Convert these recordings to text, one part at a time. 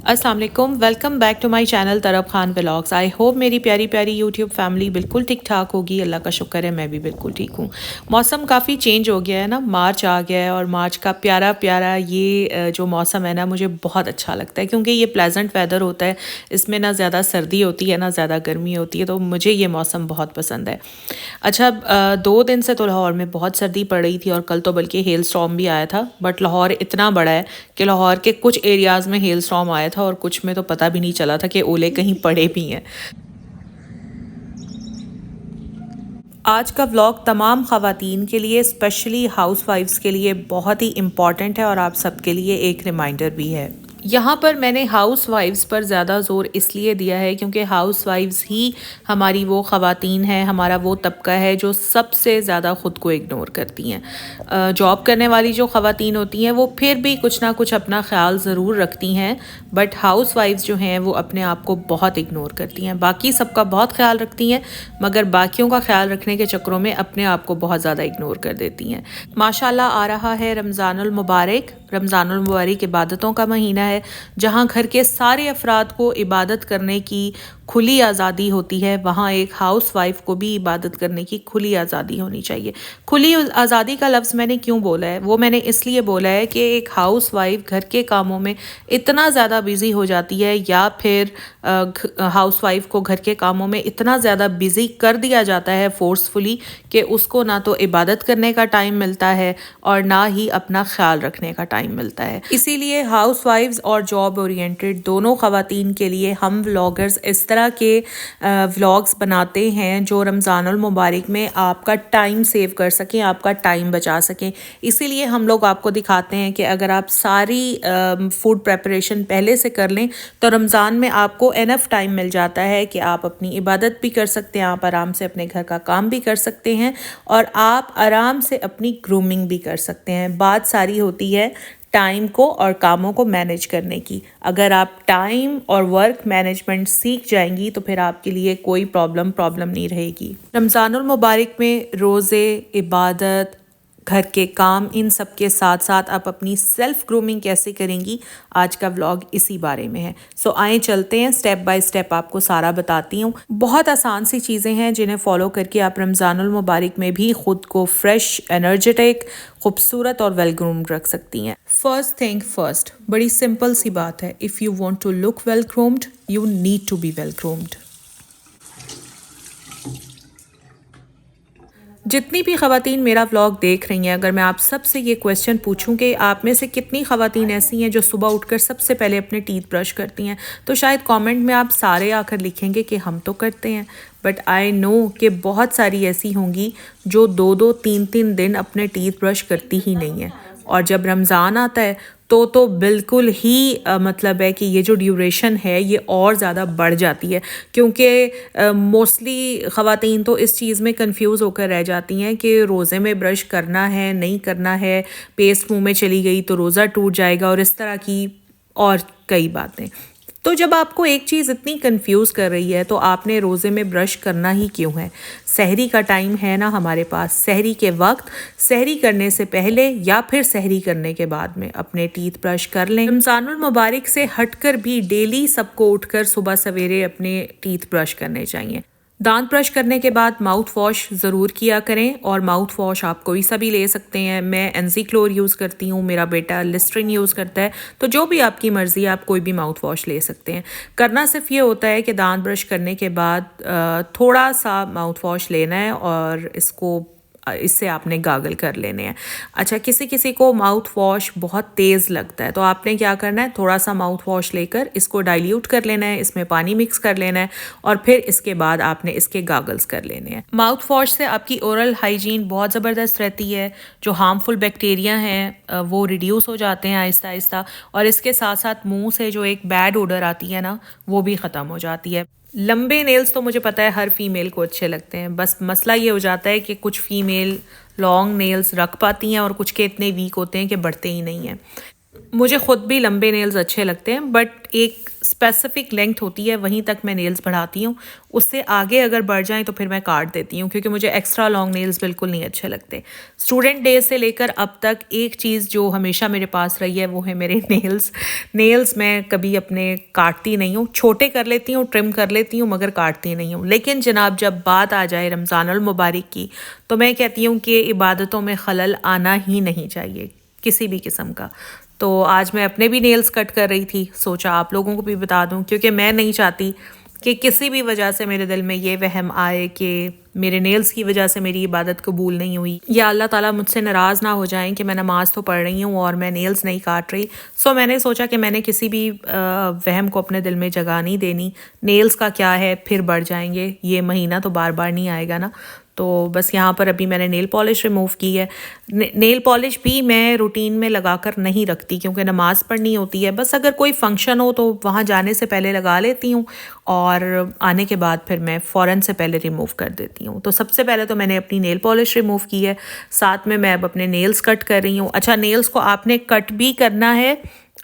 अस्सलाम वालेकुम, welcome back to my channel Tarab Khan vlogs. I hope मेरी प्यारी प्यारी यूट्यूब फैमिली बिल्कुल ठीक ठाक होगी। अल्लाह का शुक्र है, मैं भी बिल्कुल ठीक हूँ। मौसम काफ़ी चेंज हो गया है ना, मार्च आ गया है और मार्च का प्यारा प्यारा ये जो मौसम है ना, मुझे बहुत अच्छा लगता है क्योंकि ये प्लेजेंट वेदर होता है। इसमें ना ज़्यादा सर्दी होती है ना ज़्यादा गर्मी होती है, तो मुझे ये मौसम बहुत पसंद है। अच्छा, 2 दिन से तो लाहौर में बहुत सर्दी पड़ रही थी और कल तो बल्कि हेल स्टॉर्म भी आया था। बट लाहौर इतना बड़ा है कि लाहौर के कुछ एरियाज़ में हेल स्टॉर्म आया था और कुछ में तो पता भी नहीं चला था कि ओले कहीं पड़े भी हैं। आज का व्लॉग तमाम ख़वातीन के लिए, स्पेशली हाउसवाइफ्स के लिए बहुत ही इम्पॉर्टेंट है और आप सबके लिए एक रिमाइंडर भी है। यहाँ पर मैंने हाउसवाइफ्स पर ज़्यादा ज़ोर इसलिए दिया है क्योंकि हाउसवाइफ्स ही हमारी वो ख़वातीन हैं, हमारा वो तबका है जो सबसे ज़्यादा ख़ुद को इग्नोर करती हैं। जॉब करने वाली जो ख़वातीन होती हैं वो फिर भी कुछ ना कुछ अपना ख्याल ज़रूर रखती हैं, बट हाउसवाइफ्स जो हैं वो अपने आप को बहुत इग्नोर करती हैं। बाकी सबका बहुत ख्याल रखती हैं मगर बाकियों का ख्याल रखने के चक्करों में अपने आप को बहुत ज़्यादा इग्नोर कर देती हैं। माशाल्लाह आ रहा है रमज़ानुल मुबारक। रमज़ानुल मुबारक इबादतों का महीना है जहाँ घर के सारे अफराद को इबादत करने की खुली आज़ादी होती है, वहाँ एक हाउस वाइफ को भी इबादत करने की खुली आज़ादी होनी चाहिए। खुली आज़ादी का लफ्ज़ मैंने क्यों बोला है, वो मैंने इसलिए बोला है कि एक हाउस वाइफ घर के कामों में इतना ज़्यादा बिज़ी हो जाती है या फिर हाउस वाइफ को घर के कामों में इतना ज़्यादा बिज़ी कर दिया जाता है फोर्सफुली कि उसको ना तो इबादत करने का टाइम मिलता है और ना ही अपना ख्याल रखने का टाइम मिलता है। इसीलिए हाउस वाइफ्स और जॉब ओरिएंटेड दोनों ख़वातीन के लिए हम व्लॉगर्स इस तरह के व्लॉग्स बनाते हैं जो रमज़ानुल मुबारक में आपका टाइम सेव कर सकें, आपका टाइम बचा सकें। इसीलिए हम लोग आपको दिखाते हैं कि अगर आप सारी फूड प्रेपरेशन पहले से कर लें तो रमज़ान में आपको एनफ टाइम मिल जाता है कि आप अपनी इबादत भी कर सकते हैं, आप आराम से अपने घर का काम भी कर सकते हैं और आप आराम से अपनी ग्रूमिंग भी कर सकते हैं। बात सारी होती है टाइम को और कामों को मैनेज करने की। अगर आप टाइम और वर्क मैनेजमेंट सीख जाएंगी तो फिर आपके लिए कोई प्रॉब्लम नहीं रहेगी। रमज़ानुल मुबारक में रोज़े, इबादत, घर के काम, इन सब के साथ साथ आप अपनी सेल्फ ग्रूमिंग कैसे करेंगी, आज का व्लॉग इसी बारे में है। सो आए चलते हैं, स्टेप बाय स्टेप आपको सारा बताती हूँ। बहुत आसान सी चीज़ें हैं जिन्हें फॉलो करके आप रमज़ानुल मुबारक में भी ख़ुद को फ्रेश, एनर्जेटिक, खूबसूरत और वेल ग्रूम्ड रख सकती हैं। फर्स्ट थिंग फर्स्ट, बड़ी सिंपल सी बात है। If you want to look well groomed you need to be well groomed. जितनी भी ख़वातीन मेरा व्लॉग देख रही हैं, अगर मैं आप सबसे ये क्वेश्चन पूछूं कि आप में से कितनी ख़वातीन ऐसी हैं जो सुबह उठकर सबसे पहले अपने टीथ ब्रश करती हैं, तो शायद कमेंट में आप सारे आकर लिखेंगे कि हम तो करते हैं। बट आई नो कि बहुत सारी ऐसी होंगी जो 2-2, 3-3 दिन अपने टीथ ब्रश करती ही नहीं है। और जब रमज़ान आता है तो बिल्कुल ही मतलब है कि ये जो ड्यूरेशन है ये और ज़्यादा बढ़ जाती है क्योंकि मोस्टली ख़वातीन तो इस चीज़ में कंफ्यूज होकर रह जाती हैं कि रोज़े में ब्रश करना है नहीं करना है, पेस्ट मुंह में चली गई तो रोज़ा टूट जाएगा और इस तरह की और कई बातें। तो जब आपको एक चीज़ इतनी कंफ्यूज कर रही है तो आपने रोज़े में ब्रश करना ही क्यों है? सहरी का टाइम है ना हमारे पास, सहरी के वक्त, सहरी करने से पहले या फिर सहरी करने के बाद में अपने टीथ ब्रश कर लें। रमज़ानुल मुबारक से हटकर भी डेली सबको उठकर सुबह सवेरे अपने टीथ ब्रश करने चाहिए। दांत ब्रश करने के बाद माउथ वॉश ज़रूर किया करें और माउथ वॉश आप कोई सा भी ले सकते हैं। मैं एनजीक्लोर यूज़ करती हूँ, मेरा बेटा लिस्ट्रीन यूज़ करता है, तो जो भी आपकी मर्ज़ी आप कोई भी माउथ वॉश ले सकते हैं। करना सिर्फ ये होता है कि दांत ब्रश करने के बाद थोड़ा सा माउथ वॉश लेना है और इससे आपने गागल कर लेने हैं। अच्छा, किसी किसी को माउथ वॉश बहुत तेज़ लगता है तो आपने क्या करना है, थोड़ा सा माउथ वॉश लेकर इसको डाइल्यूट कर लेना है, इसमें पानी मिक्स कर लेना है और फिर इसके बाद आपने इसके गागल्स कर लेने हैं। माउथ वॉश से आपकी ओरल हाइजीन बहुत ज़बरदस्त रहती है, जो हार्मफुल बैक्टीरिया हैं वो रिड्यूस हो जाते हैं आहिस्ता आहिस्ता और इसके साथ साथ मुँह से जो एक बैड ओडर आती है ना वो भी ख़त्म हो जाती है। लंबे नेल्स तो मुझे पता है हर फीमेल को अच्छे लगते हैं, बस मसला ये हो जाता है कि कुछ फीमेल लॉन्ग नेल्स रख पाती हैं और कुछ के इतने वीक होते हैं कि बढ़ते ही नहीं हैं। मुझे ख़ुद भी लंबे नेल्स अच्छे लगते हैं, बट एक स्पेसिफिक लेंथ होती है, वहीं तक मैं नेल्स बढ़ाती हूँ। उससे आगे अगर बढ़ जाएं तो फिर मैं काट देती हूँ, क्योंकि मुझे एक्स्ट्रा लॉन्ग नेल्स बिल्कुल नहीं अच्छे लगते। स्टूडेंट डेज से लेकर अब तक एक चीज़ जो हमेशा मेरे पास रही है वो है मेरे नेल्स मैं कभी अपने काटती नहीं हूँ। छोटे कर लेती हूँ, ट्रिम कर लेती हूँ, मगर काटती नहीं हूँ। लेकिन जनाब, जब बात आ जाए रमज़ानुल मुबारक की, तो मैं कहती हूँ कि इबादतों में खलल आना ही नहीं चाहिए किसी भी किस्म का। तो आज मैं अपने भी नेल्स कट कर रही थी, सोचा आप लोगों को भी बता दूं, क्योंकि मैं नहीं चाहती कि किसी भी वजह से मेरे दिल में ये वहम आए कि मेरे नेल्स की वजह से मेरी इबादत कबूल नहीं हुई, या अल्लाह ताला मुझसे नाराज़ ना हो जाएं कि मैं नमाज़ तो पढ़ रही हूँ और मैं नेल्स नहीं काट रही। सो मैंने सोचा कि मैंने किसी भी वहम को अपने दिल में जगह नहीं देनी। नेल्स का क्या है, फिर बढ़ जाएंगे, ये महीना तो बार बार नहीं आएगा ना। तो बस यहाँ पर अभी मैंने नेल पॉलिश रिमूव की है। नेल पॉलिश भी मैं रूटीन में लगाकर नहीं रखती, क्योंकि नमाज़ पढ़नी होती है। बस अगर कोई फंक्शन हो तो वहाँ जाने से पहले लगा लेती हूँ, और आने के बाद फिर मैं फ़ौरन से पहले रिमूव कर देती हूँ। तो सबसे पहले तो मैंने अपनी नेल पॉलिश रिमूव की है, साथ में मैं अब अपने नेल्स कट कर रही हूँ। अच्छा, नेल्स को आपने कट भी करना है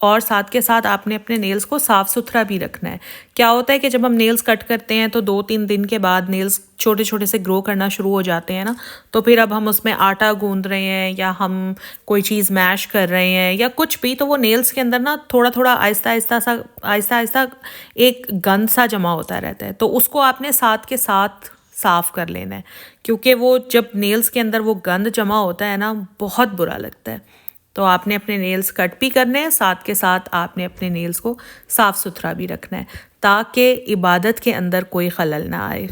और साथ के साथ आपने अपने नेल्स को साफ़ सुथरा भी रखना है। क्या होता है कि जब हम नेल्स कट करते हैं तो 2-3 दिन के बाद नेल्स छोटे छोटे से ग्रो करना शुरू हो जाते हैं ना, तो फिर अब हम उसमें आटा गूंद रहे हैं या हम कोई चीज़ मैश कर रहे हैं या कुछ भी, तो वो नेल्स के अंदर ना थोड़ा थोड़ा आहिस्ता आहिस्ता एक गंद सा जमा होता रहता है। तो उसको आपने साथ के साथ साफ़ कर लेना है, क्योंकि वो जब नेल्स के अंदर वो गंद जमा होता है ना, बहुत बुरा लगता है। तो आपने अपने नेल्स कट भी करने हैं, साथ के साथ आपने अपने नेल्स को साफ़ सुथरा भी रखना है, ताकि इबादत के अंदर कोई खलल ना आए।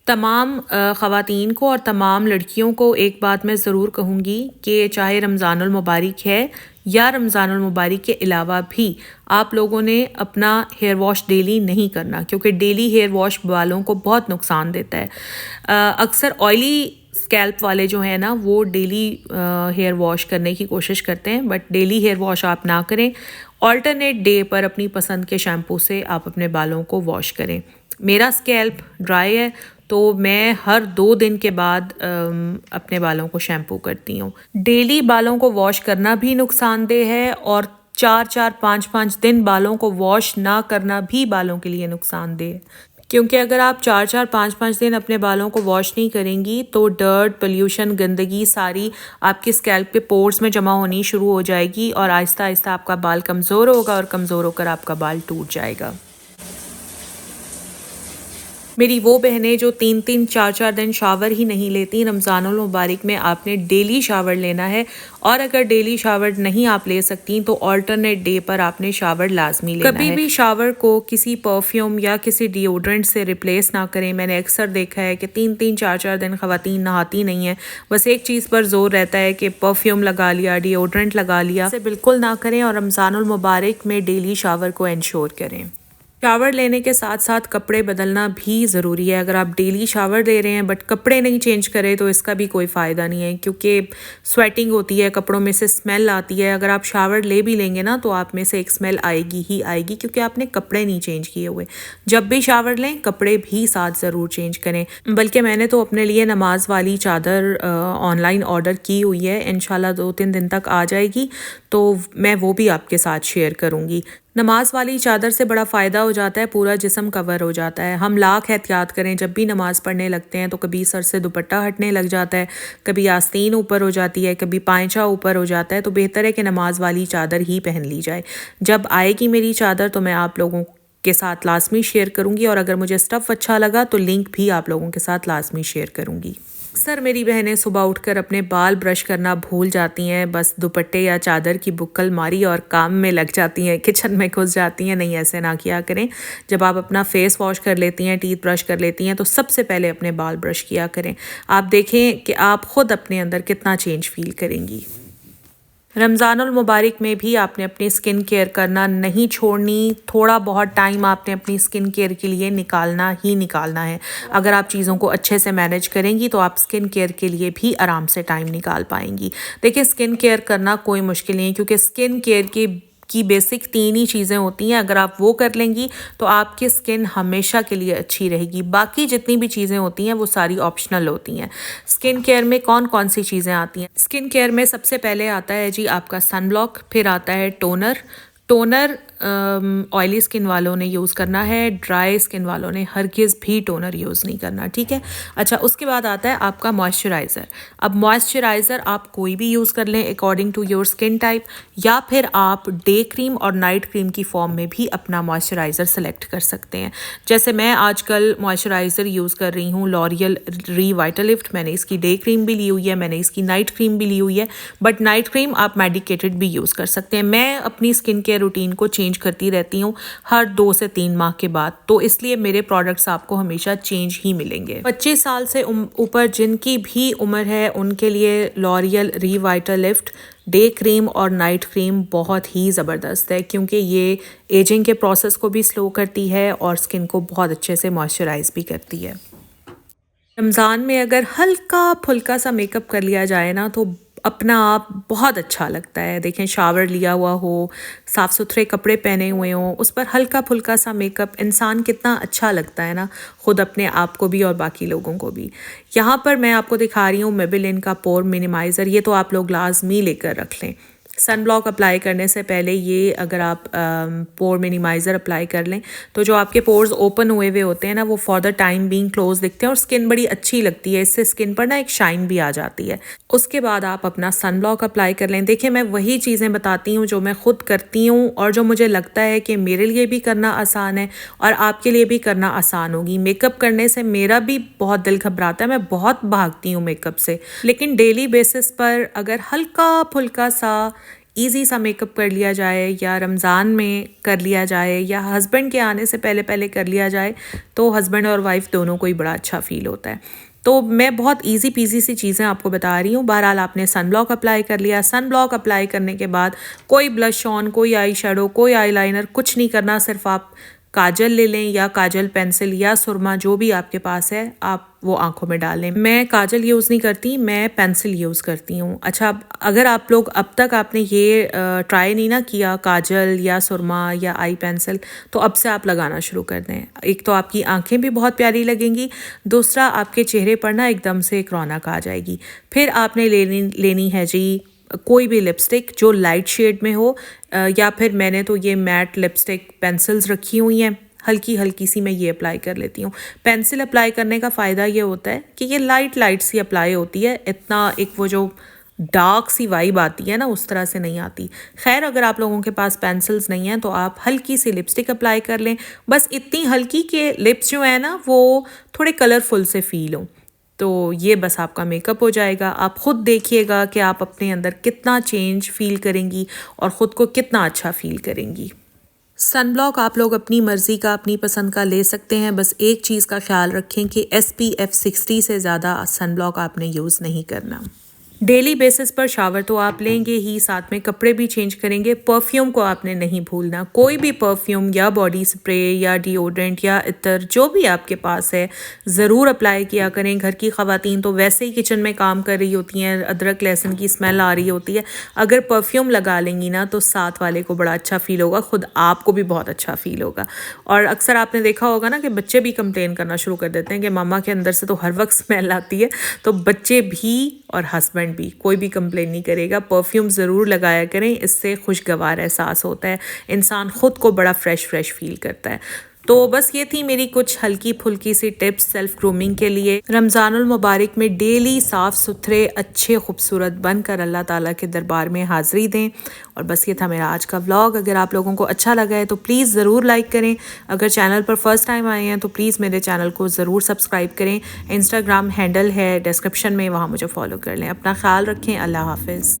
तमाम ख़वातीन को और तमाम लड़कियों को एक बात मैं ज़रूर कहूँगी कि चाहे रमज़ानुल मुबारक है या रमज़ानुल मुबारक के अलावा भी आप लोगों ने अपना हेयर वॉश डेली नहीं करना, क्योंकि डेली हेयर वॉश बालों को बहुत नुकसान देता है। अक्सर ऑयली स्कैल्प वाले जो हैं ना, वो डेली हेयर वॉश करने की कोशिश करते हैं, बट डेली हेयर वॉश आप ना करें। ऑल्टरनेट डे पर अपनी पसंद के शैम्पू से आप अपने बालों को वॉश करें। मेरा स्कैल्प ड्राई है, तो मैं हर 2 दिन के बाद अपने बालों को शैम्पू करती हूँ। डेली बालों को वॉश करना भी नुकसानदेह है, और 4-4, 5-5 दिन बालों को वॉश ना करना भी बालों के लिए नुकसानदेह है। क्योंकि अगर आप 4-4, 5-5 दिन अपने बालों को वॉश नहीं करेंगी तो डर्ट, पोल्यूशन, गंदगी सारी आपके स्कैल्प पे पोर्स में जमा होनी शुरू हो जाएगी, और आहिस्ता आहिस्ता आपका बाल कमज़ोर होगा, और कमज़ोर होकर आपका बाल टूट जाएगा। मेरी वो बहनें जो 3-3, 4-4 दिन शावर ही नहीं लेती, रमज़ानुल मुबारक में आपने डेली शावर लेना है। और अगर डेली शावर नहीं आप ले सकती तो ऑल्टरनेट डे पर आपने शावर लाजमी लेना है। कभी भी शावर को किसी परफ्यूम या किसी डिओड्रेंट से रिप्लेस ना करें। मैंने अक्सर देखा है कि 3-3, 4-4 दिन ख़वातीन नहाती नहीं है, बस एक चीज़ पर जोर रहता है कि परफ्यूम लगा लिया, डिओड्रेंट लगा लिया। इसे बिल्कुल ना करें, और रमज़ानुल मुबारक में डेली शावर को इंश्योर करें। शावर लेने के साथ साथ कपड़े बदलना भी ज़रूरी है। अगर आप डेली शावर ले रहे हैं बट कपड़े नहीं चेंज करें तो इसका भी कोई फ़ायदा नहीं है, क्योंकि स्वेटिंग होती है, कपड़ों में से स्मेल आती है। अगर आप शावर ले भी लेंगे ना तो आप में से एक स्मेल आएगी ही आएगी, क्योंकि आपने कपड़े नहीं चेंज किए हुए। जब भी शावर लें कपड़े भी साथ ज़रूर चेंज करें। बल्कि मैंने तो अपने लिए नमाज वाली चादर ऑनलाइन ऑर्डर की हुई है, इंशाल्लाह 2-3 दिन तक आ जाएगी, तो मैं वो भी आपके साथ शेयर करूँगी। नमाज वाली चादर से बड़ा फ़ायदा हो जाता है, पूरा जिस्म कवर हो जाता है। हम लाख एहतियात करें, जब भी नमाज़ पढ़ने लगते हैं तो कभी सर से दुपट्टा हटने लग जाता है, कभी आस्तीन ऊपर हो जाती है, कभी पायचा ऊपर हो जाता है। तो बेहतर है कि नमाज वाली चादर ही पहन ली जाए। जब आएगी मेरी चादर तो मैं आप लोगों के साथ लाजमी शेयर करूँगी, और अगर मुझे स्टफ़ अच्छा लगा तो लिंक भी आप लोगों के साथ लाजमी शेयर करूँगी। अक्सर मेरी बहनें सुबह उठकर अपने बाल ब्रश करना भूल जाती हैं, बस दुपट्टे या चादर की बुक्कल मारी और काम में लग जाती हैं, किचन में घुस जाती हैं। नहीं, ऐसे ना किया करें। जब आप अपना फेस वॉश कर लेती हैं, टीथ ब्रश कर लेती हैं, तो सबसे पहले अपने बाल ब्रश किया करें। आप देखें कि आप ख़ुद अपने अंदर कितना चेंज फील करेंगी। रमज़ानुल मुबारक में भी आपने अपनी स्किन केयर करना नहीं छोड़नी। थोड़ा बहुत टाइम आपने अपनी स्किन केयर के लिए निकालना ही निकालना है। अगर आप चीज़ों को अच्छे से मैनेज करेंगी तो आप स्किन केयर के लिए भी आराम से टाइम निकाल पाएंगी। देखिए, स्किन केयर करना कोई मुश्किल नहीं है, क्योंकि स्किन केयर की की बेसिक 3 ही चीज़ें होती हैं, अगर आप वो कर लेंगी तो आपकी स्किन हमेशा के लिए अच्छी रहेगी। बाकी जितनी भी चीज़ें होती हैं वो सारी ऑप्शनल होती हैं। स्किन केयर में कौन कौन सी चीज़ें आती हैं? स्किन केयर में सबसे पहले आता है जी आपका सन ब्लॉक, फिर आता है टोनर। टोनर ऑयली स्किन वालों ने यूज़ करना है, ड्राई स्किन वालों ने हरगिज़ भी टोनर यूज़ नहीं करना, ठीक है। अच्छा, उसके बाद आता है आपका मॉइस्चराइज़र। अब मॉइस्चराइज़र आप कोई भी यूज़ कर लें according to your skin type, या फिर आप डे क्रीम और नाइट क्रीम की फॉर्म में भी अपना मॉइस्चराइज़र सेलेक्ट कर सकते हैं। जैसे मैं आजकल मॉइस्चराइज़र यूज़ कर रही हूँ लॉरियल रिवाइटालिफ्ट, मैंने इसकी डे क्रीम भी ली हुई है, मैंने इसकी नाइट क्रीम भी ली हुई है, बट नाइट क्रीम आप मेडिकेटेड भी यूज़ कर सकते हैं। मैं अपनी स्किन केयर रूटीन को चेंज करती रहती हूँ हर 2 से 3 माह के बाद, तो इसलिए मेरे प्रोडक्ट्स आपको हमेशा चेंज ही मिलेंगे। 25 साल से ऊपर जिनकी भी उम्र है उनके लिए लॉरियल रिवाइटालिफ्ट डे क्रीम और नाइट क्रीम बहुत ही ज़बरदस्त है, क्योंकि ये एजिंग के प्रोसेस को भी स्लो करती है और स्किन को बहुत अच्छे से मॉइस्चराइज भी करती है। रमज़ान में अगर हल्का फुल्का सा मेकअप कर लिया जाए ना तो अपना आप बहुत अच्छा लगता है। देखें, शावर लिया हुआ हो, साफ़ सुथरे कपड़े पहने हुए हों, उस पर हल्का फुल्का सा मेकअप, इंसान कितना अच्छा लगता है ना, ख़ुद अपने आप को भी और बाकी लोगों को भी। यहाँ पर मैं आपको दिखा रही हूँ मेबेलिन का पोर मिनिमाइज़र। ये तो आप लोग लाजमी लेकर रख लें। सन ब्लॉक अप्लाई करने से पहले ये अगर आप पोर मिनिमाइज़र अप्लाई कर लें तो जो आपके पोर्स ओपन हुए हुए होते हैं ना, वो for the time being close दिखते हैं और स्किन बड़ी अच्छी लगती है। इससे स्किन पर ना एक शाइन भी आ जाती है। उसके बाद आप अपना सन ब्लॉक अप्लाई कर लें। देखिए, मैं वही चीज़ें बताती हूँ जो मैं खुद करती हूँ और जो मुझे लगता है कि मेरे लिए भी करना आसान है और आपके लिए भी करना आसान होगी। मेकअप करने से मेरा भी बहुत दिल घबराता है, मैं बहुत भागती हूँ मेकअप से, लेकिन डेली बेसिस पर अगर हल्का फुल्का सा ईजी सा मेकअप कर लिया जाए या रमज़ान में कर लिया जाए या हस्बैंड के आने से पहले पहले कर लिया जाए तो हस्बैंड और वाइफ दोनों को ही बड़ा अच्छा फील होता है। तो मैं बहुत इजी पीजी सी चीज़ें आपको बता रही हूँ। बहरहाल आपने सन ब्लॉक अप्लाई कर लिया। सन ब्लॉक अप्लाई करने के बाद कोई ब्लश ऑन, कोई आई शेडो, कोई आईलाइनर, कुछ नहीं करना। सिर्फ आप काजल ले लें या काजल पेंसिल या सुरमा, जो भी आपके पास है, आप वो आंखों में डालें। मैं काजल यूज़ नहीं करती, मैं पेंसिल यूज़ करती हूँ। अच्छा, अगर आप लोग अब तक आपने ये ट्राई नहीं ना किया काजल या सुरमा या आई पेंसिल, तो अब से आप लगाना शुरू कर दें। एक तो आपकी आंखें भी बहुत प्यारी लगेंगी, दूसरा आपके चेहरे पर ना एकदम से एक रौनक आ जाएगी। फिर आपने लेनी है जी कोई भी लिपस्टिक जो लाइट शेड में हो, या फिर मैंने तो ये मैट लिपस्टिक पेंसिल्स रखी हुई हैं, हल्की हल्की सी मैं ये अप्लाई कर लेती हूँ। पेंसिल अप्लाई करने का फ़ायदा ये होता है कि ये लाइट सी अप्लाई होती है, इतना एक वो जो डार्क सी वाइब आती है ना, उस तरह से नहीं आती। खैर, अगर आप लोगों के पास पेंसिल्स नहीं हैं तो आप हल्की सी लिपस्टिक अप्लाई कर लें, बस इतनी हल्की के लिप्स जो है ना वो थोड़े कलरफुल से फील हों, तो ये बस आपका मेकअप हो जाएगा। आप ख़ुद देखिएगा कि आप अपने अंदर कितना चेंज फील करेंगी और ख़ुद को कितना अच्छा फील करेंगी। सन ब्लॉक आप लोग अपनी मर्ज़ी का, अपनी पसंद का ले सकते हैं। बस एक चीज़ का ख्याल रखें कि SPF 60 से ज़्यादा सन ब्लॉक आपने यूज़ नहीं करना। डेली बेसिस पर शावर तो आप लेंगे ही, साथ में कपड़े भी चेंज करेंगे। परफ्यूम को आपने नहीं भूलना। कोई भी परफ्यूम या बॉडी स्प्रे या डिओड्रेंट या इतर जो भी आपके पास है ज़रूर अप्लाई किया करें। घर की ख़वातीन तो वैसे ही किचन में काम कर रही होती हैं, अदरक लहसुन की स्मेल आ रही होती है, अगर परफ्यूम लगा लेंगी ना तो साथ वाले को बड़ा अच्छा फ़ील होगा, ख़ुद आपको भी बहुत अच्छा फ़ील होगा। और अक्सर आपने देखा होगा ना कि बच्चे भी कंप्लेन करना शुरू कर देते हैं कि मामा के अंदर से तो हर वक्त स्मेल आती है, तो बच्चे भी और हस्बैंड भी, कोई भी कंप्लेन नहीं करेगा। परफ्यूम ज़रूर लगाया करें, इससे खुशगवार एहसास होता है, इंसान ख़ुद को बड़ा फ्रेश फील करता है। तो बस ये थी मेरी कुछ हल्की फुल्की सी टिप्स सेल्फ ग्रूमिंग के लिए। रमज़ानुल मुबारक में डेली साफ़ सुथरे अच्छे खूबसूरत बनकर अल्लाह ताला के दरबार में हाज़िरी दें। और बस ये था मेरा आज का व्लॉग। अगर आप लोगों को अच्छा लगा है तो प्लीज़ ज़रूर लाइक करें। अगर चैनल पर फर्स्ट टाइम आए हैं तो प्लीज़ मेरे चैनल को ज़रूर सब्सक्राइब करें। इंस्टाग्राम हैंडल है डिस्क्रिप्शन में, वहाँ मुझे फॉलो कर लें। अपना ख्याल रखें। अल्लाह हाफ़िज़।